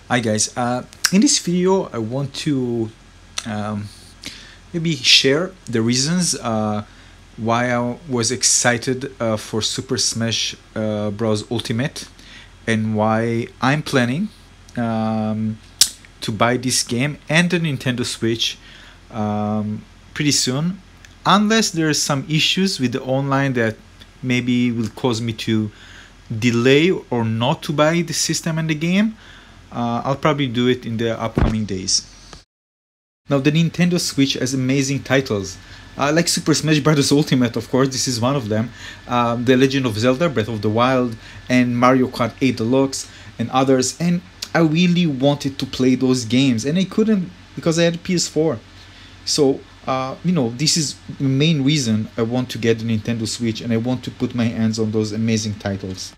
Hi guys, in this video I want to um, maybe share the reasons why I was excited for Super Smash Bros. Ultimate and why I'm planning um, to buy this game and the Nintendo Switch pretty soon, unless there are some issues with the online that maybe will cause me to delay or not to buy the system and the game. I'll probably do it in the upcoming days. Now, the Nintendo Switch has amazing titles, like Super Smash Bros. Ultimate, of course, this is one of them, The Legend of Zelda Breath of the Wild, and Mario Kart 8 Deluxe, and others. And I really wanted to play those games, and I couldn't because I had a PS4. So, this is the main reason I want to get the Nintendo Switch, and I want to put my hands on those amazing titles.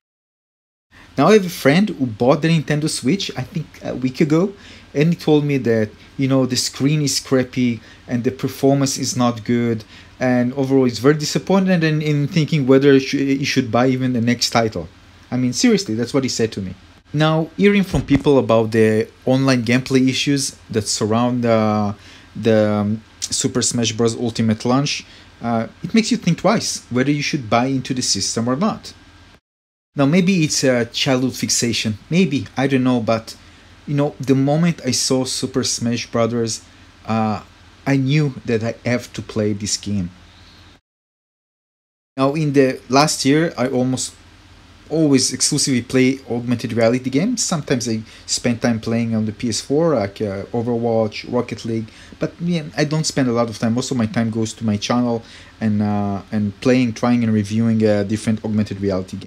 Now I have a friend who bought the Nintendo Switch, I think a week ago, and he told me that the screen is crappy and the performance is not good, and overall he's very disappointed in thinking whether he should buy even the next title. I mean, seriously, that's what he said to me. Now, hearing from people about the online gameplay issues that surround the Super Smash Bros. Ultimate launch, it makes you think twice whether you should buy into the system or not. Now, maybe it's a childhood fixation. Maybe, I don't know, but the moment I saw Super Smash Brothers, I knew that I have to play this game. Now, in the last year, I almost always exclusively play augmented reality games. Sometimes I spend time playing on the PS4, like Overwatch, Rocket League, but yeah, I don't spend a lot of time. Most of my time goes to my channel and playing, trying, and reviewing different augmented reality games.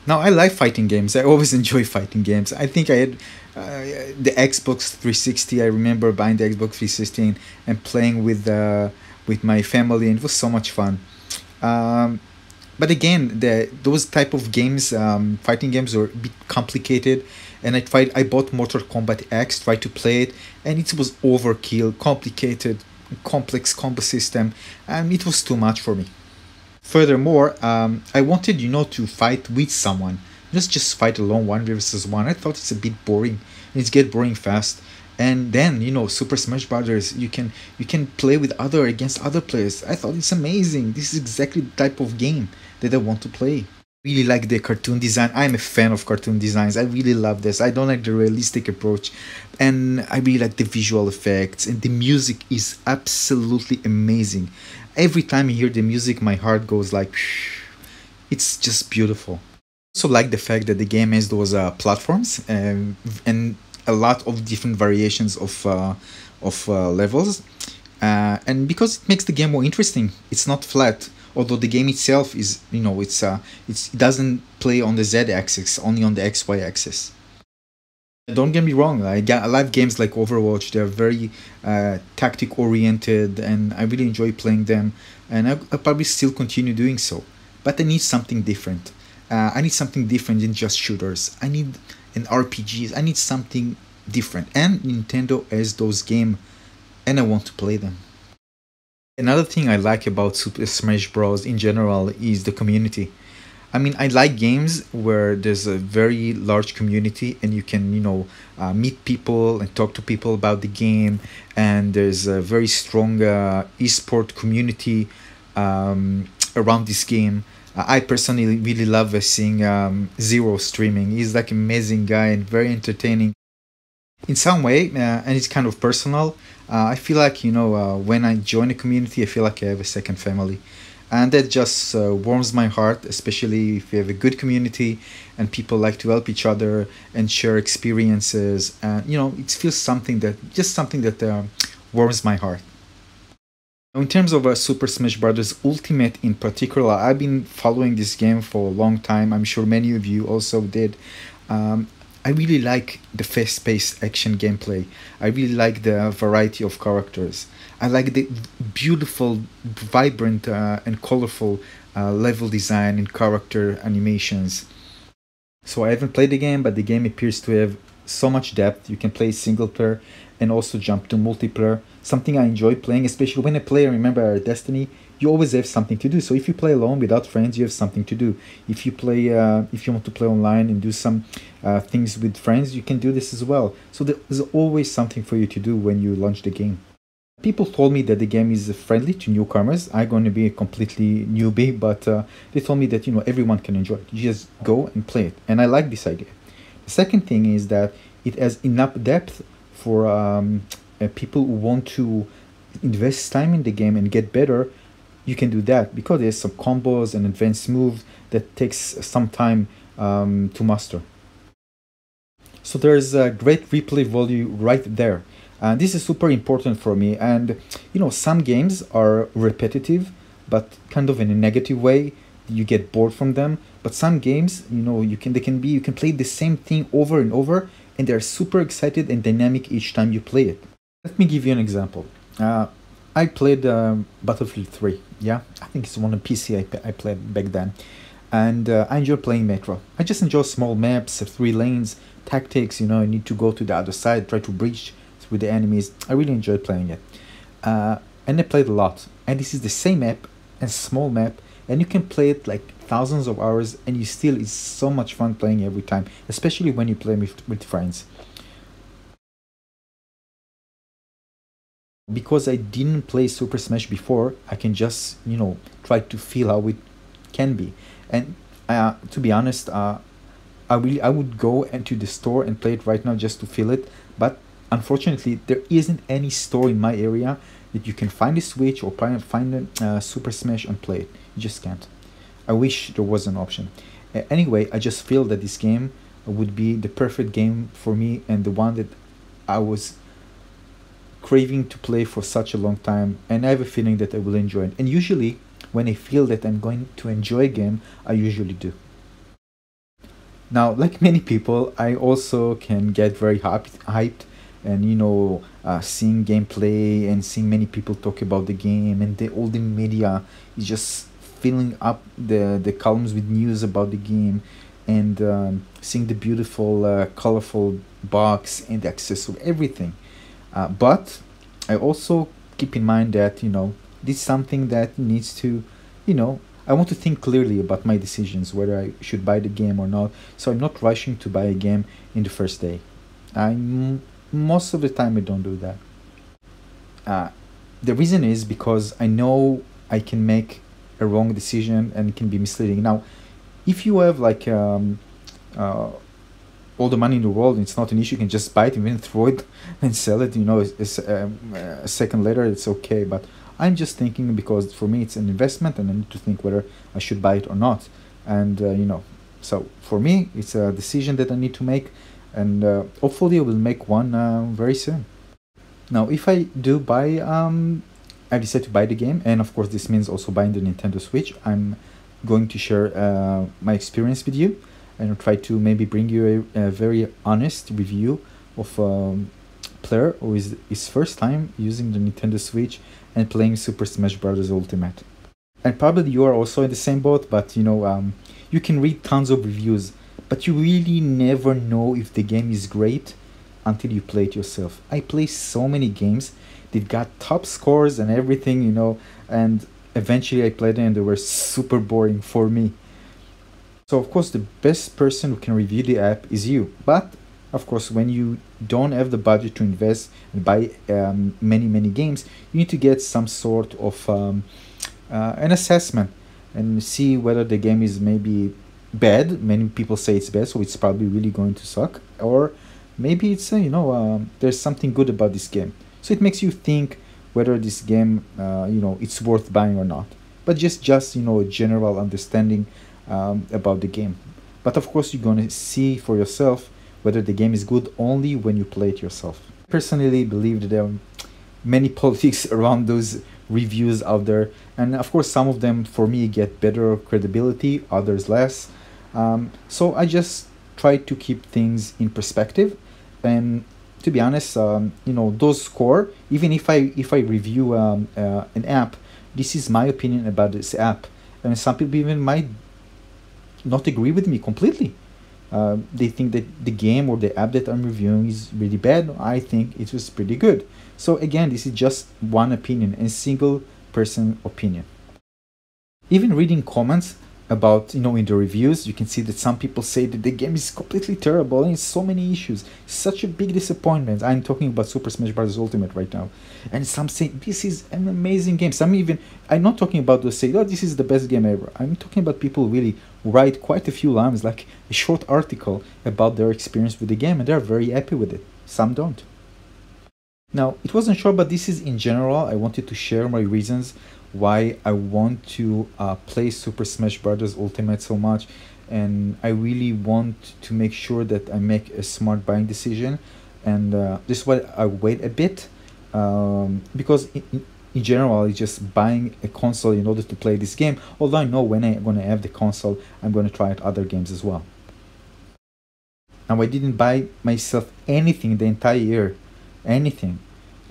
Now, I like fighting games. I always enjoy fighting games. I think I had the Xbox 360. I remember buying the Xbox 360 and playing with my family, and it was so much fun. Um, but again, those type of games, fighting games, are a bit complicated. And I bought Mortal Kombat X, tried to play it, and it was overkill, complicated, complex combo system, and it was too much for me. Furthermore, I wanted, to fight with someone, not just fight alone, one versus one. I thought it's a bit boring. It get boring fast. And then, Super Smash Brothers, you can play with against other players. I thought it's amazing. This is exactly the type of game that I want to play. Really like the cartoon design. I'm a fan of cartoon designs. I really love this. I don't like the realistic approach, and I really like the visual effects, and the music is absolutely amazing. Every time I hear the music, my heart goes like it's just beautiful. Also like the fact that the game has those platforms and a lot of different variations of levels, and because it makes the game more interesting. It's not flat, although the game itself is, it doesn't play on the z-axis, only on the xy axis. Don't get me wrong, I love games like Overwatch. They're very tactic oriented, and I really enjoy playing them, and I'll probably still continue doing so. But I need something different. I need something different than just shooters. I need an RPGs. I need something different, and Nintendo has those games, and I want to play them. Another thing I like about Super Smash Bros. In general is the community. I mean, I like games where there's a very large community and you can, meet people and talk to people about the game. And there's a very strong esport community around this game. I personally really love seeing Zero streaming. He's like an amazing guy and very entertaining in some way, and it's kind of personal. I feel like, when I join a community, I feel like I have a second family, and that just warms my heart, especially if you have a good community and people like to help each other and share experiences. And it feels something that warms my heart. In terms of Super Smash Bros. Ultimate in particular, I've been following this game for a long time. I'm sure many of you also did. Um, I really like the fast-paced action gameplay. I really like the variety of characters. I like the beautiful, vibrant, and colorful level design and character animations. So I haven't played the game, but the game appears to have so much depth. You can play single player and also jump to multiplayer. Something I enjoy playing, especially when I play. Remember Destiny, you always have something to do. So if you play alone without friends, you have something to do. If you play, if you want to play online and do some things with friends, you can do this as well. So there's always something for you to do when you launch the game. People told me that the game is friendly to newcomers. I'm going to be a completely newbie, but they told me that everyone can enjoy it. You just go and play it, and I like this idea. The second thing is that it has enough depth for people who want to invest time in the game and get better. You can do that because there's some combos and advanced moves that takes some time to master. So there's a great replay value right there. And this is super important for me. And some games are repetitive, but kind of in a negative way. You get bored from them. But some games, you can play the same thing over and over, and they're super excited and dynamic each time you play it. Let me give you an example. I played Battlefield 3. Yeah, I think it's one of PC I played back then. And I enjoy playing Metro. I just enjoy small maps, 3 lanes, tactics. You need to go to the other side, try to breach through the enemies. I really enjoy playing it. And I played a lot. And this is the same map, a small map, and you can play it like thousands of hours, and it's so much fun playing every time, especially when you play with friends. Because I didn't play Super Smash before, I can just try to feel how it can be. And to be honest, I would go into the store and play it right now just to feel it. But unfortunately, there isn't any store in my area that you can find a Switch or find a Super Smash and play it. You just can't. I wish there was an option. Anyway, I just feel that this game would be the perfect game for me, and the one that I was craving to play for such a long time, and I have a feeling that I will enjoy it. And usually when I feel that I'm going to enjoy a game, I usually do. Now, like many people, I also can get very hyped and seeing gameplay and seeing many people talk about the game, and all the media is just filling up the columns with news about the game, and seeing the beautiful colorful box and the accessory, everything. But I also keep in mind that this is something that needs to, I want to think clearly about my decisions, whether I should buy the game or not. So I'm not rushing to buy a game in the first day. Most of the time I don't do that. The reason is because I know I can make a wrong decision and it can be misleading. Now, if you have like all the money in the world, it's not an issue. You can just buy it and then throw it and sell it. A second later, it's okay. But I'm just thinking because for me it's an investment, and I need to think whether I should buy it or not. And so for me, it's a decision that I need to make, and hopefully I will make one very soon. Now, if I do buy, I decide to buy the game, and of course this means also buying the Nintendo Switch. I'm going to share my experience with you, and I'll try to maybe bring you a very honest review of a player who is his first time using the Nintendo Switch and playing Super Smash Bros. Ultimate. And probably you are also in the same boat, but you can read tons of reviews, but you really never know if the game is great until you play it yourself. I play so many games that got top scores and everything, and eventually I played them and they were super boring for me. So of course the best person who can review the app is you. But of course, when you don't have the budget to invest and buy many games, you need to get some sort of an assessment and see whether the game is maybe bad. Many people say it's bad, so it's probably really going to suck. Or maybe it's there's something good about this game. So it makes you think whether this game it's worth buying or not. But just a general understanding about the game. But of course, you're gonna see for yourself whether the game is good only when you play it yourself. I personally believe that there are many politics around those reviews out there, and of course some of them for me get better credibility, others less. So I just try to keep things in perspective, and to be honest, those score, even if I review an app, this is my opinion about this app, and some people even might not agree with me completely. they think that the game or the app that I'm reviewing is really bad. I think it was pretty good. So again, this is just one opinion, a single person opinion. Even reading comments about, in the reviews, you can see that some people say that the game is completely terrible and it's so many issues, such a big disappointment. I'm talking about Super Smash Bros. Ultimate right now, and some say this is an amazing game. I'm not talking about those say, oh, this is the best game ever. I'm talking about people really write quite a few lines, like a short article about their experience with the game, and they're very happy with it. Some don't. Now, it wasn't short, but this is in general. I wanted to share my reasons why I want to play Super Smash Bros. Ultimate so much, and I really want to make sure that I make a smart buying decision, and this is why I wait a bit, because in general, it's just buying a console in order to play this game, although I know when I'm gonna have the console, I'm gonna try out other games as well. Now, I didn't buy myself anything the entire year, anything.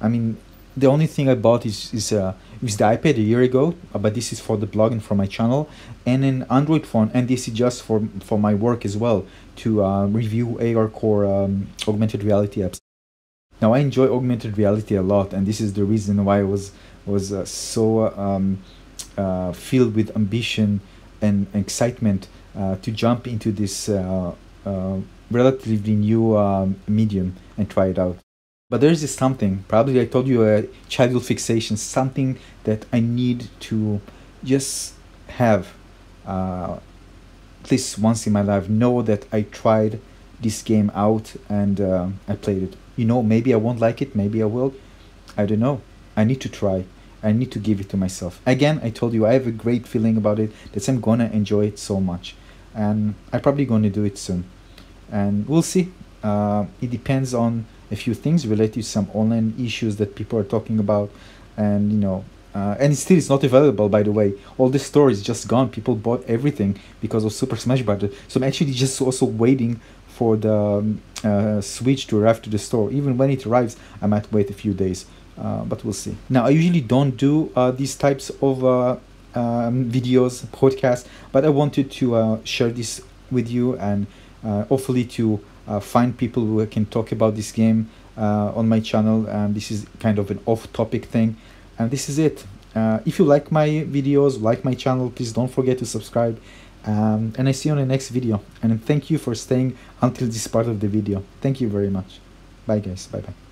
I mean, the only thing I bought is the iPad a year ago, but this is for the blog and for my channel, and an Android phone, and this is just for my work as well, to review AR Core augmented reality apps. Now, I enjoy augmented reality a lot, and this is the reason why I was so filled with ambition and excitement to jump into this relatively new medium and try it out. But there is this something, probably I told you, a childhood fixation, something that I need to just have at least once in my life, know that I tried this game out and I played it. Maybe I won't like it, maybe I will. I don't know. I need to try. I need to give it to myself. Again, I told you I have a great feeling about it, that I'm gonna enjoy it so much. And I'm probably gonna do it soon. And we'll see. It depends on a few things related to some online issues that people are talking about, and and it's not available, by the way. All the store is just gone. People bought everything because of Super Smash Bros. So I'm actually just also waiting for the Switch to arrive to the store. Even when it arrives, I might wait a few days, but we'll see. Now, I usually don't do these types of videos, podcasts, but I wanted to share this with you, and hopefully to find people who can talk about this game on my channel. This is kind of an off-topic thing, and this is it. If you like my videos, like my channel, please don't forget to subscribe, and I see you on the next video. And thank you for staying until this part of the video. Thank you very much. Bye guys. Bye bye.